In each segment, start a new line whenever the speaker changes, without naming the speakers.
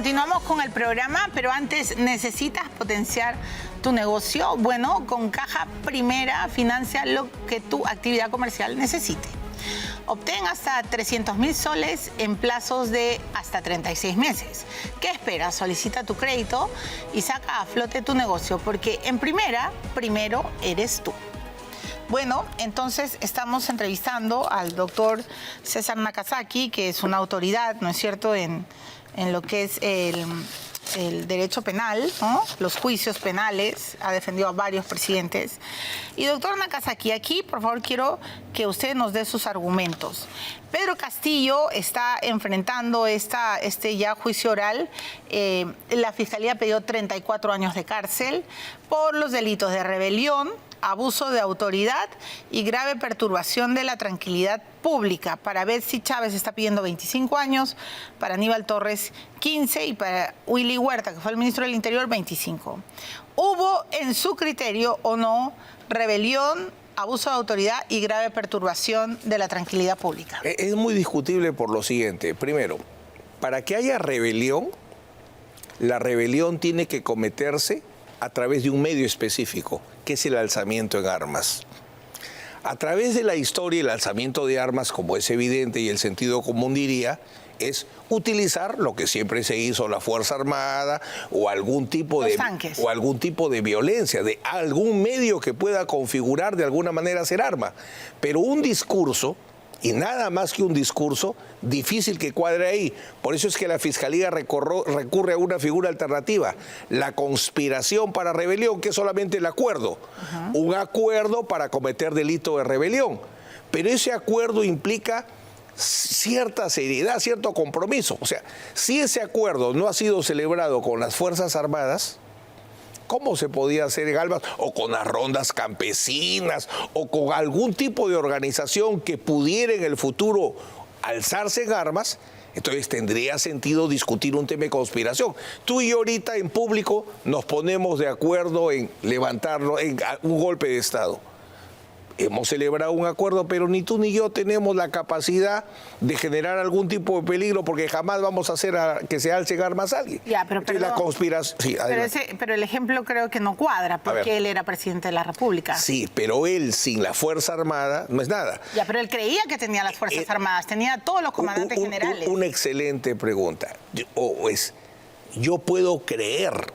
continuamos con el programa, pero antes, ¿necesitas potenciar tu negocio? Bueno, con Caja Primera financia lo que tu actividad comercial necesite. Obtén hasta 300.000 soles en plazos de hasta 36 meses. ¿Qué esperas? Solicita tu crédito y saca a flote tu negocio, porque en Primera, primero eres tú. Bueno, entonces estamos entrevistando al doctor César Nakazaki, que es una autoridad, ¿no es cierto?, en lo que es el derecho penal, ¿no?, los juicios penales, ha defendido a varios presidentes. Y doctor Nakazaki, aquí, por favor, quiero que usted nos dé sus argumentos. Pedro Castillo está enfrentando este ya juicio oral. La Fiscalía pidió 34 años de cárcel por los delitos de rebelión, abuso de autoridad y grave perturbación de la tranquilidad pública. Para Betsy Chávez está pidiendo 25 años, para Aníbal Torres 15 y para Willy Huerta, que fue el ministro del Interior, 25. ¿Hubo en su criterio o no rebelión, abuso de autoridad y grave perturbación de la tranquilidad pública?
Es muy discutible por lo siguiente. Primero, para que haya rebelión, la rebelión tiene que cometerse a través de un medio específico, que es el alzamiento en armas. A través de la historia, el alzamiento de armas, como es evidente y el sentido común diría, es utilizar lo que siempre se hizo, la Fuerza Armada o algún tipo de violencia, de algún medio que pueda configurar de alguna manera ser arma. Pero un discurso, y nada más que un discurso, difícil que cuadre ahí. Por eso es que la Fiscalía recurre a una figura alternativa, la conspiración para rebelión, que es solamente el acuerdo. Un acuerdo para cometer delito de rebelión. Pero ese acuerdo implica cierta seriedad, cierto compromiso. O sea, si ese acuerdo no ha sido celebrado con las Fuerzas Armadas, ¿cómo se podía hacer en armas? O con las rondas campesinas, o con algún tipo de organización que pudiera en el futuro alzarse en armas. Entonces tendría sentido discutir un tema de conspiración. Tú y yo ahorita en público nos ponemos de acuerdo en levantarlo, en un golpe de Estado. Hemos celebrado un acuerdo, pero ni tú ni yo tenemos la capacidad de generar algún tipo de peligro, porque jamás vamos a hacer que se alce en armas a alguien.
Ya, pero
la conspiración. Sí,
pero el ejemplo creo que no cuadra, porque él era presidente de la República.
Sí, pero él sin la Fuerza Armada no es nada.
Ya, pero él creía que tenía las Fuerzas Armadas, tenía todos los comandantes generales.
Una excelente pregunta. Yo puedo creer,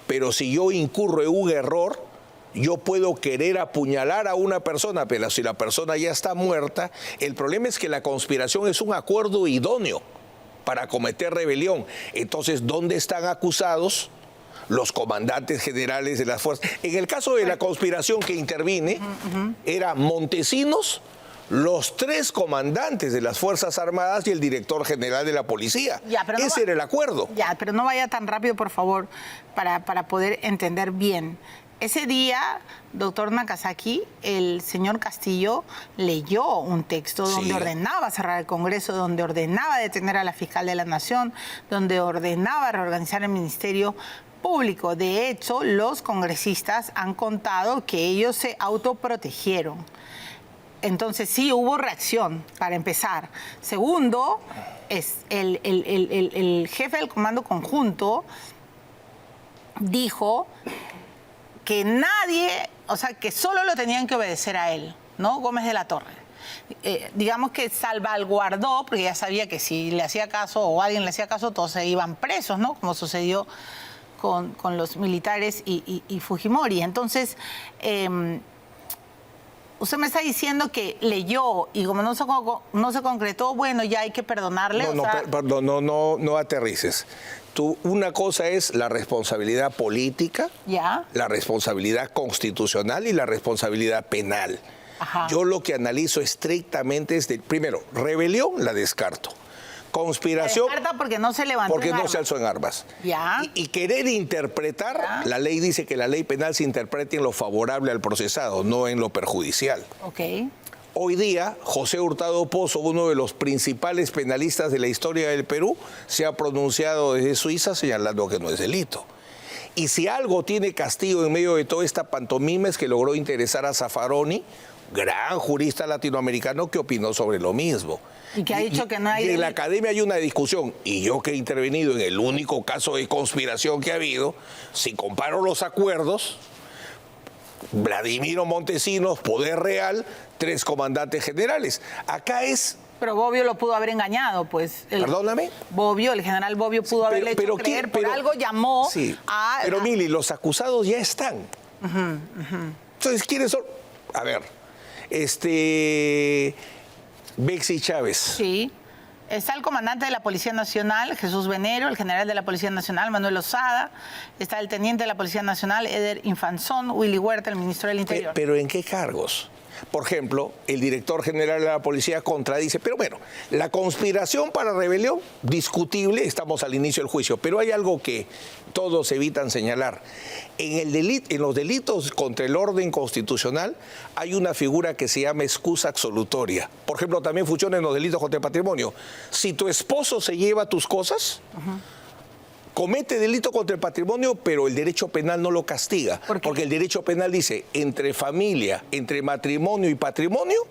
pero si yo incurro en un error, yo puedo querer apuñalar a una persona, pero si la persona ya está muerta, el problema es que la conspiración es un acuerdo idóneo para cometer rebelión. Entonces, ¿dónde están acusados los comandantes generales de las fuerzas? En el caso de la conspiración que intervine, era Montesinos, los 3 comandantes de las Fuerzas Armadas y el director general de la policía. Ese era el acuerdo.
Ya, pero no vaya tan rápido, por favor, para poder entender bien. Ese día, doctor Nakazaki, el señor Castillo leyó un texto donde ordenaba cerrar el Congreso, donde ordenaba detener a la fiscal de la Nación, donde ordenaba reorganizar el Ministerio Público. De hecho, los congresistas han contado que ellos se autoprotegieron. Entonces, sí hubo reacción, para empezar. Segundo, el jefe del Comando Conjunto dijo que nadie, o sea, que solo lo tenían que obedecer a él, ¿no? Gómez de la Torre. Digamos que salvaguardó, porque ya sabía que si le hacía caso o alguien le hacía caso, todos se iban presos, ¿no? Como sucedió con los militares y Fujimori. Entonces, usted me está diciendo que leyó y como no se concretó, bueno, ya hay que perdonarle.
No aterrices. Una cosa es la responsabilidad política, la responsabilidad constitucional y la responsabilidad penal. Yo lo que analizo estrictamente es, primero, rebelión la descarto. Conspiración.
La descarta porque no se levantó
porque no se alzó en armas. Y querer interpretar, la ley dice que la ley penal se interprete en lo favorable al procesado, no en lo perjudicial. Hoy día, José Hurtado Pozo, uno de los principales penalistas de la historia del Perú, se ha pronunciado desde Suiza señalando que no es delito. Y si algo tiene Castillo en medio de toda esta pantomima es que logró interesar a Zaffaroni, gran jurista latinoamericano que opinó sobre lo mismo.
Y que ha dicho que no hay...
Y en la academia hay una discusión, y yo que he intervenido en el único caso de conspiración que ha habido, si comparo los acuerdos, Vladimiro Montesinos, poder real, 3 comandantes generales. Acá es...
Pero Bobbio lo pudo haber engañado, pues.
Perdóname.
Bobbio, el general Bobbio pudo haberle hecho creer, por algo llamó a...
Pero Mili, los acusados ya están. Entonces, ¿quiénes son? A ver, Bexy Chávez.
Sí. Está el comandante de la Policía Nacional, Jesús Venero, el general de la Policía Nacional, Manuel Osada. Está el teniente de la Policía Nacional, Eder Infanzón, Willy Huerta, el ministro del Interior.
¿Pero en qué cargos? Por ejemplo, el director general de la policía contradice, pero bueno, la conspiración para rebelión, discutible, estamos al inicio del juicio, pero hay algo que todos evitan señalar. En los delitos contra el orden constitucional hay una figura que se llama excusa absolutoria. Por ejemplo, también funciona en los delitos contra el patrimonio. Si tu esposo se lleva tus cosas... comete delito contra el patrimonio, pero el derecho penal no lo castiga. Porque el derecho penal dice, entre familia, entre matrimonio y patrimonio,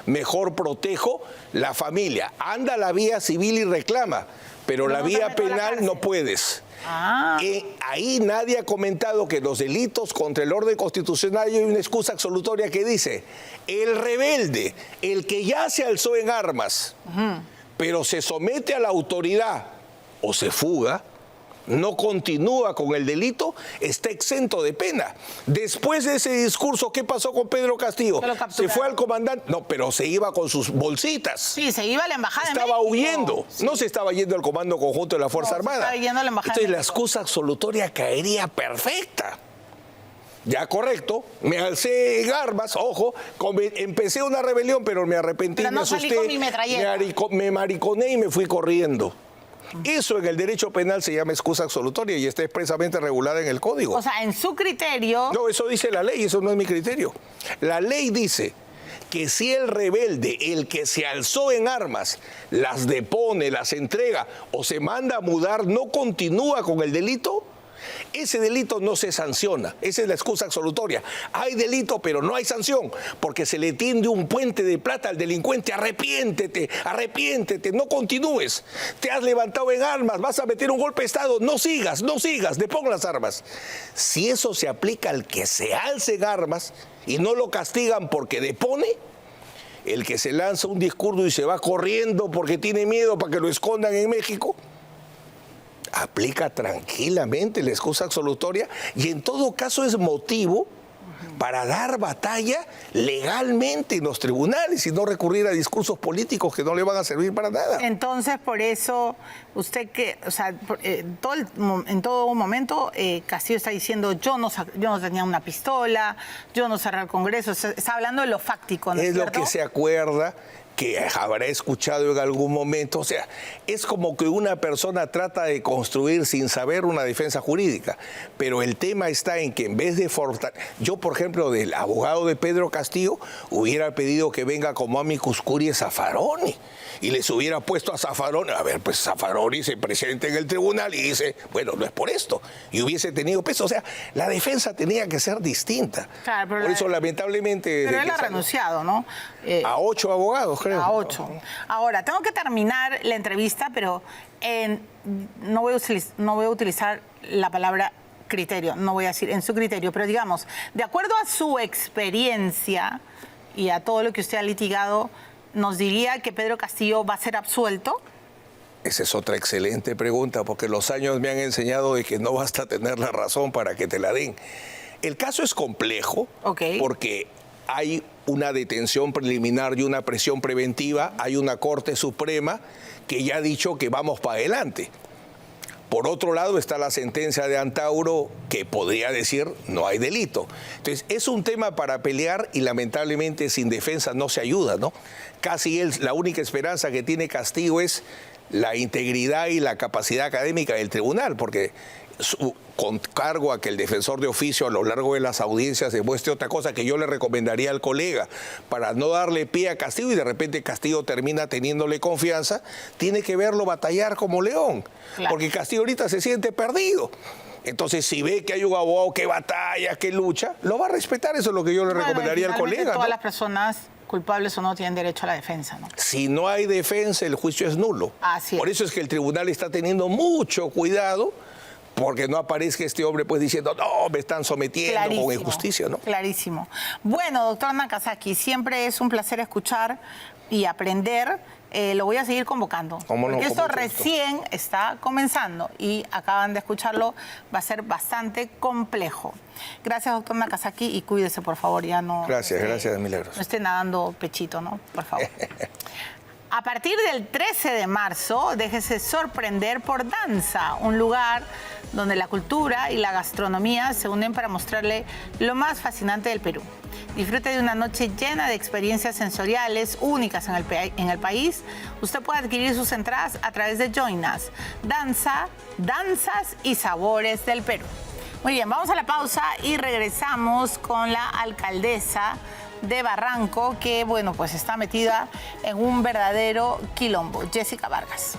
mejor protejo la familia. Anda a la vía civil y reclama, pero la vía penal no puedes. Ahí nadie ha comentado que los delitos contra el orden constitucional hay una excusa absolutoria que dice, el rebelde, el que ya se alzó en armas, pero se somete a la autoridad o se fuga, no continúa con el delito, está exento de pena. Después de ese discurso, ¿qué pasó con Pedro Castillo? Se fue al comandante, no, pero se iba con sus bolsitas.
Sí, se iba a la embajada.
Estaba huyendo, no se estaba yendo al Comando Conjunto de la Fuerza Armada.
Estaba yendo a la embajada.
Entonces la excusa absolutoria caería perfecta. Ya, correcto, me alcé en armas, ojo, empecé una rebelión, pero me arrepentí, me asusté, me mariconé y me fui corriendo. Eso en el derecho penal se llama excusa absolutoria y está expresamente regulada en el Código.
O sea, en su criterio...
No, eso dice la ley, eso no es mi criterio. La ley dice que si el rebelde, el que se alzó en armas, las depone, las entrega o se manda a mudar, no continúa con el delito, ese delito no se sanciona. Esa es la excusa absolutoria. Hay delito, pero no hay sanción, porque se le tiende un puente de plata al delincuente. Arrepiéntete, arrepiéntete, no continúes. Te has levantado en armas, vas a meter un golpe de Estado, no sigas, depon las armas. Si eso se aplica al que se alce en armas y no lo castigan porque depone, el que se lanza un discurso y se va corriendo porque tiene miedo para que lo escondan en México, aplica tranquilamente la excusa absolutoria y en todo caso es motivo para dar batalla legalmente en los tribunales y no recurrir a discursos políticos que no le van a servir para nada.
Entonces, por eso, usted que, o sea, en todo momento, Castillo está diciendo, yo no tenía una pistola, yo no cerré el Congreso, está hablando de lo fáctico, ¿no es cierto?
Lo que se acuerda, que habrá escuchado en algún momento. O sea, es como que una persona trata de construir sin saber una defensa jurídica, pero el tema está en que en vez de yo, por ejemplo, del abogado de Pedro Castillo, hubiera pedido que venga como amicus curiae Zaffaroni y les hubiera puesto a Zaffaroni, a ver, pues Zaffaroni se presenta en el tribunal y dice, bueno, no es por esto, y hubiese tenido peso. O sea, la defensa tenía que ser distinta. Claro, por eso, lamentablemente...
Pero él ha renunciado, ¿no?
A 8 abogados, creo.
A 8. Ahora, tengo que terminar la entrevista, pero no voy a utilizar la palabra criterio, no voy a decir en su criterio, pero digamos, de acuerdo a su experiencia y a todo lo que usted ha litigado, ¿nos diría que Pedro Castillo va a ser absuelto?
Esa es otra excelente pregunta, porque los años me han enseñado de que no basta tener la razón para que te la den. El caso es complejo, porque hay una detención preliminar y una presión preventiva, hay una Corte Suprema que ya ha dicho que vamos para adelante. Por otro lado está la sentencia de Antauro que podría decir no hay delito. Entonces es un tema para pelear y lamentablemente sin defensa no se ayuda, ¿no? Casi la única esperanza que tiene Castillo es la integridad y la capacidad académica del tribunal, porque con cargo a que el defensor de oficio a lo largo de las audiencias demuestre otra cosa que yo le recomendaría al colega para no darle pie a Castillo y de repente Castillo termina teniéndole confianza, tiene que verlo batallar como león, porque Castillo ahorita se siente perdido. Entonces, si ve que hay un abogado que batalla, que lucha, lo va a respetar. Eso es lo que yo le recomendaría al colega.
Todas
¿no?
las personas culpables o no tienen derecho a la defensa, ¿no?
Si no hay defensa, el juicio es nulo.
Así es.
Por eso es que el tribunal está teniendo mucho cuidado porque no aparezca este hombre pues diciendo, no, me están sometiendo con injusticia, ¿no?
Clarísimo. Bueno, doctor Nakazaki, siempre es un placer escuchar y aprender. Lo voy a seguir convocando. Porque esto recién está comenzando y acaban de escucharlo, va a ser bastante complejo. Gracias, doctor Nakazaki, y cuídese, por favor, ya no...
Gracias, Milagros.
No esté nadando pechito, ¿no? Por favor. A partir del 13 de marzo, déjese sorprender por Danza, un lugar donde la cultura y la gastronomía se unen para mostrarle lo más fascinante del Perú. Disfrute de una noche llena de experiencias sensoriales únicas en el país. Usted puede adquirir sus entradas a través de Join Us. Danza, danzas y sabores del Perú. Muy bien, vamos a la pausa y regresamos con la alcaldesa de Barranco, que, bueno, pues está metida en un verdadero quilombo. Jessica Vargas.